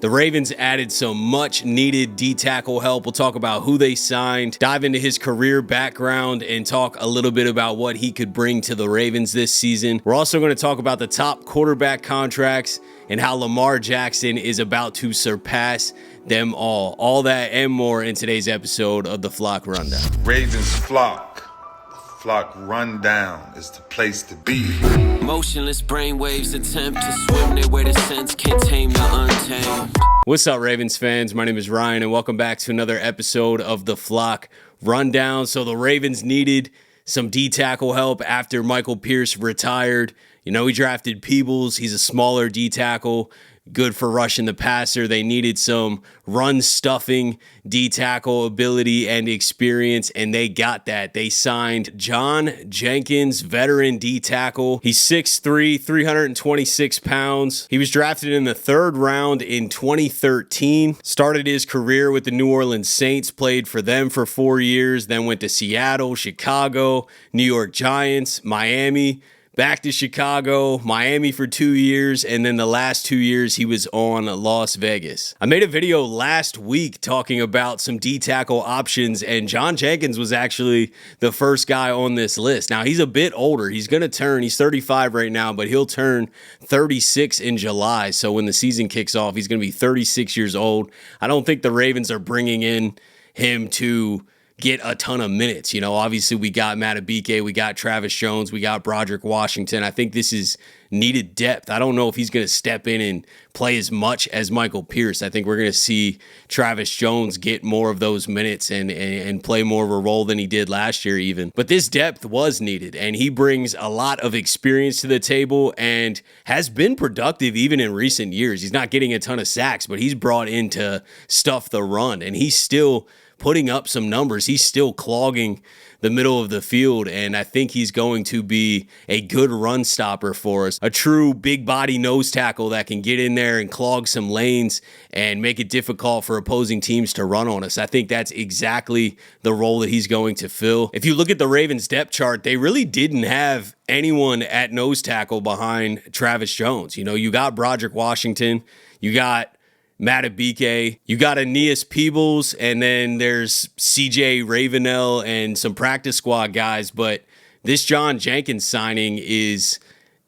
The Ravens added some much needed D-tackle help. We'll talk about who they signed, dive into his career background, and talk a little bit about what he could bring to the Ravens this season. We're also going to talk about the top quarterback contracts and how Lamar Jackson is about to surpass them all. All that and more in today's episode of the Flock Rundown. Ravens Flock. The Flock Rundown is the place to be. Motionless brainwaves attempt to swim their way to sense, can't tame the untamed. What's up, Ravens fans? My name is Ryan, and welcome back to another episode of the Flock Rundown. So the Ravens needed some D-tackle help after Michael Pierce retired. You know, he drafted Peebles. He's a smaller D-tackle, good for rushing the passer. They needed some run-stuffing D-tackle ability and experience, and they got that. They signed John Jenkins, veteran D-tackle. He's 6'3", 326 pounds. He was drafted in the third round in 2013. Started his career with the New Orleans Saints, played for them for 4 years, then went to Seattle, Chicago, New York Giants, Miami, back to Chicago, Miami for 2 years, and then the last 2 years he was on Las Vegas. I made a video last week talking about some D-tackle options, and John Jenkins was actually the first guy on this list. Now, he's a bit older. He's 35 right now, but he'll turn 36 in July. So when the season kicks off, he's going to be 36 years old. I don't think the Ravens are bringing in him to get a ton of minutes. You know, obviously we got Matabike, we got Travis Jones, we got Broderick Washington. I think this is needed depth. I don't know if he's going to step in and play as much as Michael Pierce. I think we're going to see Travis Jones get more of those minutes and play more of a role than he did last year even. But this depth was needed, and he brings a lot of experience to the table and has been productive even in recent years. He's not getting a ton of sacks, but he's brought in to stuff the run, and he's still putting up some numbers. He's still clogging the middle of the field, and I think he's going to be a good run stopper for us. A true big body nose tackle that can get in there and clog some lanes and make it difficult for opposing teams to run on us. I think that's exactly the role that he's going to fill. If you look at the Ravens depth chart, they really didn't have anyone at nose tackle behind Travis Jones. You know, you got Broderick Washington, you got Matabike, you got Aeneas Peebles, and then there's CJ Ravenel and some practice squad guys. But this John Jenkins signing is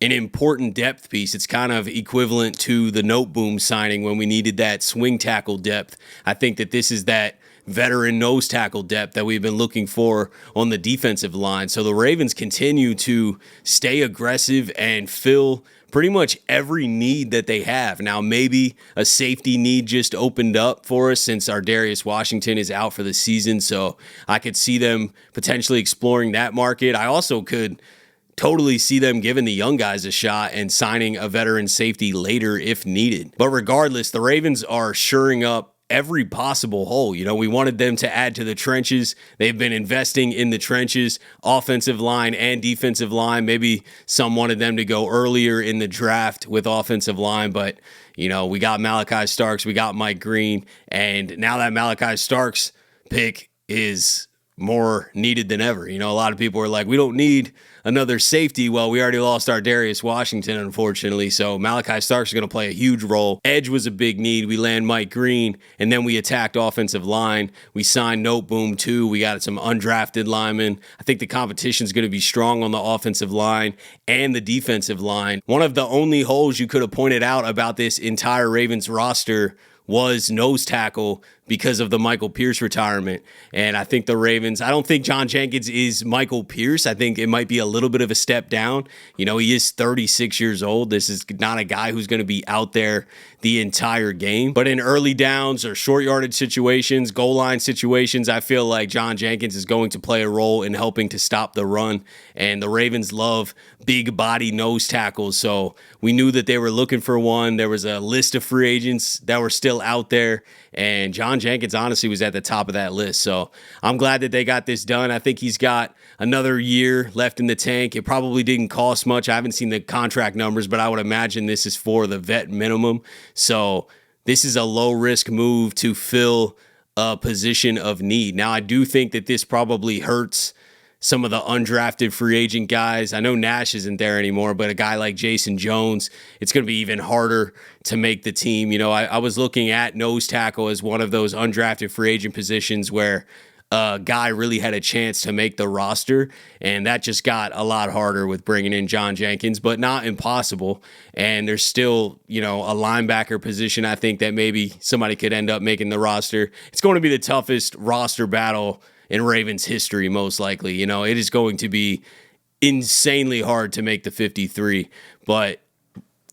an important depth piece. It's kind of equivalent to the Noteboom signing when we needed that swing tackle depth. I think that this is that veteran nose tackle depth that we've been looking for on the defensive line. So the Ravens continue to stay aggressive and fill pretty much every need that they have. Now, maybe a safety need just opened up for us since our Darius Washington is out for the season, so I could see them potentially exploring that market. I also could totally see them giving the young guys a shot and signing a veteran safety later if needed. But regardless, the Ravens are shoring up every possible hole. You know, we wanted them to add to the trenches. They've been investing in the trenches, offensive line and defensive line. Maybe some wanted them to go earlier in the draft with offensive line, but, you know, we got Malachi Starks, we got Mike Green, and now that Malachi Starks pick is more needed than ever. You know, a lot of people are like, we don't need another safety. Well, we already lost our Darius Washington, unfortunately, so Malachi Starks is going to play a huge role. Edge was a big need. We land Mike Green, and then we attacked offensive line. We signed Noteboom too. We got some undrafted linemen. I think the competition is going to be strong on the offensive line and the defensive line. One of the only holes you could have pointed out about this entire Ravens roster was nose tackle because of the Michael Pierce retirement. And I think the Ravens, I don't think John Jenkins is Michael Pierce. I think it might be a little bit of a step down. You know, he is 36 years old. This is not a guy who's going to be out there the entire game. But in early downs or short yardage situations, goal line situations, I feel like John Jenkins is going to play a role in helping to stop the run. And the Ravens love big body nose tackles. So we knew that they were looking for one. There was a list of free agents that were still out there, and John Jenkins honestly was at the top of that list. So I'm glad that they got this done. I think he's got another year left in the tank. It probably didn't cost much. I haven't seen the contract numbers, but I would imagine this is for the vet minimum. So this is a low risk move to fill a position of need. Now, I do think that this probably hurts some of the undrafted free agent guys. I know Nash isn't there anymore, but a guy like Jason Jones, it's going to be even harder to make the team. I was looking at nose tackle as one of those undrafted free agent positions where a guy really had a chance to make the roster, and that just got a lot harder with bringing in John Jenkins, but not impossible. And there's still, a linebacker position, I think, that maybe somebody could end up making the roster. It's going to be the toughest roster battle in Ravens history, most likely. It is going to be insanely hard to make the 53, but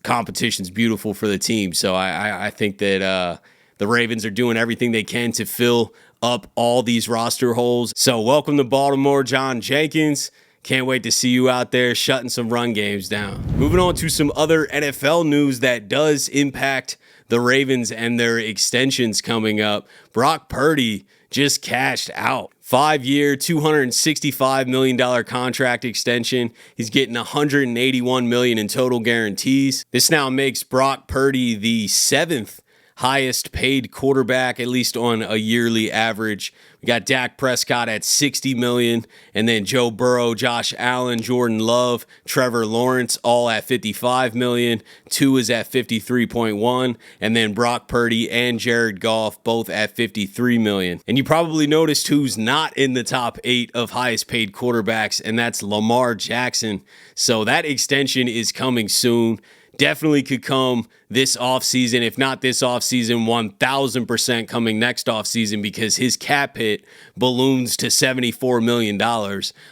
competition's beautiful for the team. So I think that the Ravens are doing everything they can to fill up all these roster holes. So welcome to Baltimore, John Jenkins. Can't wait to see you out there shutting some run games down. Moving on to some other NFL news that does impact the Ravens and their extensions coming up. Brock Purdy just cashed out. 5-year, $265 million contract extension. He's getting $181 million in total guarantees. This now makes Brock Purdy the 7th highest paid quarterback, at least on a yearly average. We got Dak Prescott at $60 million, and then Joe Burrow, Josh Allen, Jordan Love, Trevor Lawrence, all at $55 million. Two is at $53.1, and then Brock Purdy and Jared Goff both at $53 million. And you probably noticed who's not in the top 8 of highest paid quarterbacks, and that's Lamar Jackson. So that extension is coming soon. Definitely could come this offseason. If not this offseason, 1,000% coming next offseason, because his cap hit balloons to $74 million.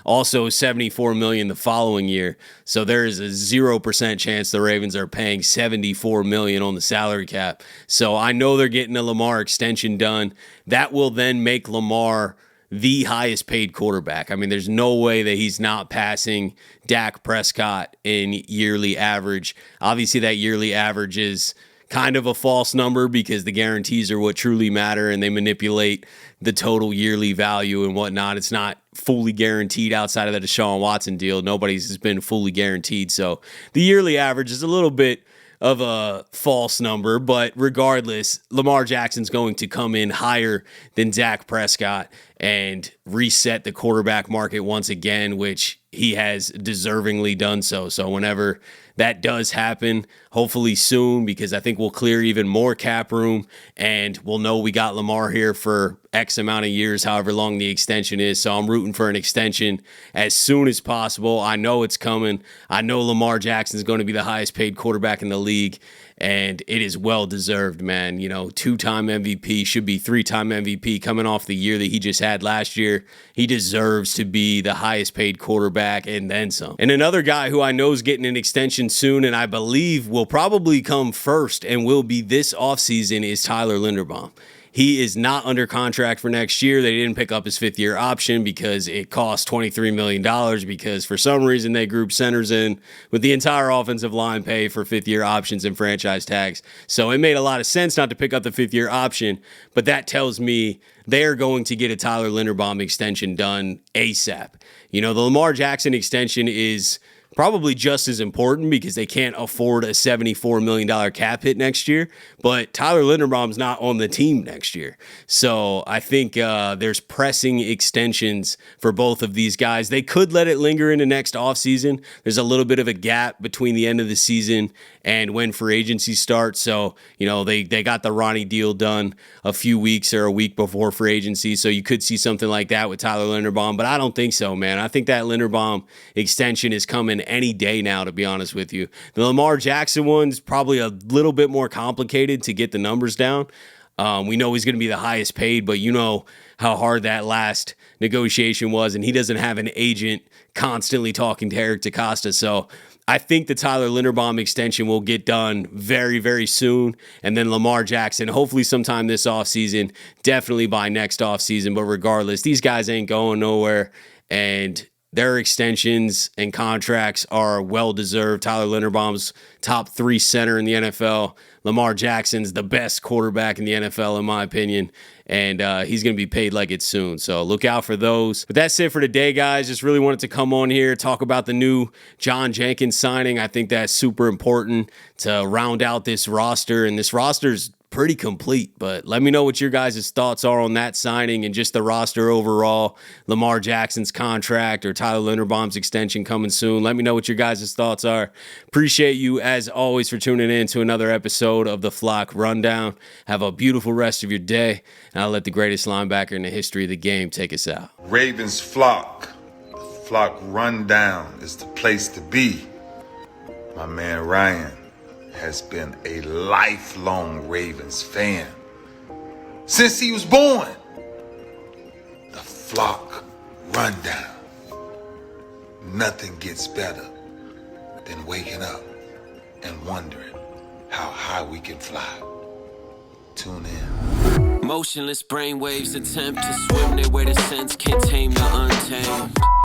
Also $74 million the following year. So there is a 0% chance the Ravens are paying $74 million on the salary cap. So I know they're getting a Lamar extension done. That will then make Lamar the highest paid quarterback. I mean, there's no way that he's not passing Dak Prescott in yearly average. Obviously, that yearly average is kind of a false number because the guarantees are what truly matter, and they manipulate the total yearly value and whatnot. It's not fully guaranteed outside of the Deshaun Watson deal. Nobody's has been fully guaranteed. So the yearly average is a little bit of a false number, but regardless, Lamar Jackson's going to come in higher than Dak Prescott and reset the quarterback market once again, which he has deservingly done so. So whenever that does happen, hopefully soon, because I think we'll clear even more cap room and we'll know we got Lamar here for X amount of years, however long the extension is. So I'm rooting for an extension as soon as possible. I know it's coming. I know Lamar Jackson is going to be the highest paid quarterback in the league, and it is well deserved, man. 2-time MVP, should be 3-time MVP coming off the year that he just had last year. He deserves to be the highest paid quarterback and then some. And another guy who I know is getting an extension soon, and I believe will probably come first and will be this offseason, is Tyler Linderbaum. He is not under contract for next year. They didn't pick up his 5th-year option because it cost $23 million, because for some reason they grouped centers in with the entire offensive line pay for 5th-year options and franchise tags. So it made a lot of sense not to pick up the 5th-year option, but that tells me they're going to get a Tyler Linderbaum extension done ASAP. The Lamar Jackson extension is probably just as important because they can't afford a $74 million cap hit next year, but Tyler Linderbaum's not on the team next year. So I think there's pressing extensions for both of these guys. They could let it linger into next offseason. There's a little bit of a gap between the end of the season and when free agency starts. So, they got the Ronnie deal done a few weeks or a week before free agency. So you could see something like that with Tyler Linderbaum, but I don't think so, man. I think that Linderbaum extension is coming any day now, to be honest with you. The Lamar Jackson one's probably a little bit more complicated to get the numbers down. We know he's going to be the highest paid, but you know how hard that last negotiation was, and he doesn't have an agent constantly talking to Eric DeCosta. So I think the Tyler Linderbaum extension will get done very, very soon. And then Lamar Jackson, hopefully sometime this offseason, definitely by next offseason. But regardless, these guys ain't going nowhere, and their extensions and contracts are well-deserved. Tyler Linderbaum's top 3 center in the NFL. Lamar Jackson's the best quarterback in the NFL, in my opinion, and he's going to be paid like it's soon. So look out for those. But that's it for today, guys. Just really wanted to come on here, talk about the new John Jenkins signing. I think that's super important to round out this roster, and this roster's pretty complete. But let me know what your guys' thoughts are on that signing and just the roster overall. Lamar Jackson's contract or Tyler Linderbaum's extension coming soon. Let me know what your guys' thoughts are. Appreciate you, as always, for tuning in to another episode of the Flock Rundown. Have a beautiful rest of your day, and I'll let the greatest linebacker in the history of the game take us out. Ravens Flock. The Flock Rundown is the place to be. My man Ryan has been a lifelong Ravens fan since he was born. The Flock Rundown. Nothing gets better than waking up and wondering how high we can fly. Tune in. Motionless brainwaves attempt to swim their way to sense, can't tame the untamed.